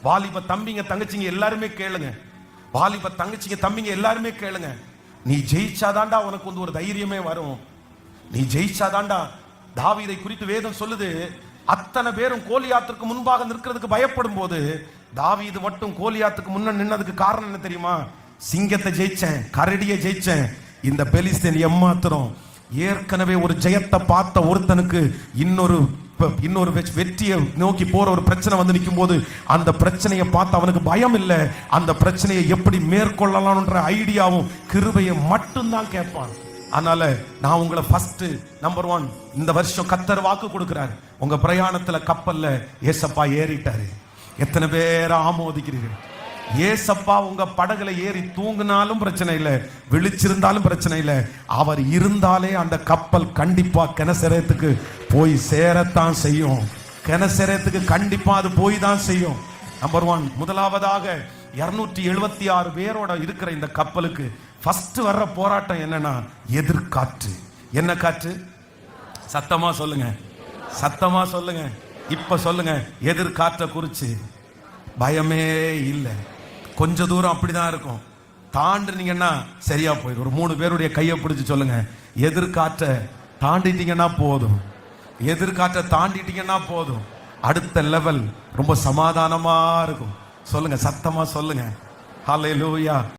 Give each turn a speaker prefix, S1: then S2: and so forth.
S1: வாலிப தம்பிங்க தங்கச்சிங்க எல்லாருமே கேளுங்க, வாலிப தங்கச்சிங்க தம்பிங்க எல்லாருமே கேளுங்க. நீ ஜெயிச்சாதாண்டா உனக்கு வந்து ஒரு தைரியமே வரும். நீ ஜெயிச்சாதாண்டா. தாவீதை குறித்து வேதம் சொல்லுது, அத்தனை பேரும் கோலியாத்துக்கு முன்பாக நிற்கிறதுக்கு பயப்படும் போது தாவீது மட்டும் கோலியாத்துக்கு முன்ன நின்னதுக்கு காரணம் என்ன தெரியுமா? சிங்கத்தை ஜெயிச்சேன், கரடியை ஜெயிச்சேன், இந்த பெலிஸ்தீன் ஏமாத்துறோம். ஏற்கனவே ஒரு ஜெயத்தை பார்த்த ஒருத்தனுக்கு இன்னொரு வெற்றியை நோக்கி போற ஒரு பிரச்சனை வந்து நிற்கும் போது அந்த பிரச்சனையை பார்த்து அவனுக்கு பயம் இல்லை, அந்த பிரச்சனையை எப்படி மேற்கொள்ளலாம்ன்ற ஐடியாவும் கிருபையை மட்டும்தான் கேட்பான். அதனால நான் உங்களை ஃபர்ஸ்ட் நம்பர் 1 இந்த வருஷம் கர்த்தர் வாக்கு கொடுக்கிறார், உங்க பிரயாணத்துல கப்பல்ல ஏசப்பா ஏறிட்டாரு. எத்தனை பேரை ஆமோதிக்கிறீர்கள்? ஏசப்பா உங்க படகுல ஏறி தூங்கினாலும் பிரச்சனை இல்லை, விழிச்சிருந்தாலும் பிரச்சனை இல்லை, அவர் இருந்தாலே அந்த கப்பல் கண்டிப்பா கெனசரேத்துக்கு போய் சேரத்தான் செய்யும். கெனசரேத்துக்கு கண்டிப்பா அது போய் தான் செய்யும். நம்பர் 1 முதலாவதாக 276 பேரோட இருக்கிற இந்த கப்பலுக்கு ஃபர்ஸ்ட் வர்ற போராட்டம் என்னன்னா எதிர்காற்று. என்ன காற்று? சத்தமா சொல்லுங்க, சத்தமா சொல்லுங்க, இப்ப சொல்லுங்க. எதிர்காற்றை குறிச்சு பயமே இல்லை. கொஞ்ச தூரம் அப்படிதான் இருக்கும், தாண்டினீங்கன்னா சரியா போயிடும். ஒரு 3 பேருடைய கையை பிடிச்சு சொல்லுங்க, எதிர்காற்றை தாண்டிட்டீங்கன்னா போதும், எதிர்காற்றை தாண்டிட்டீங்கன்னா போதும், அடுத்த லெவல் ரொம்ப சமாதானமா இருக்கும். சொல்லுங்க, சத்தமா சொல்லுங்க. ஹல்லேலூயா.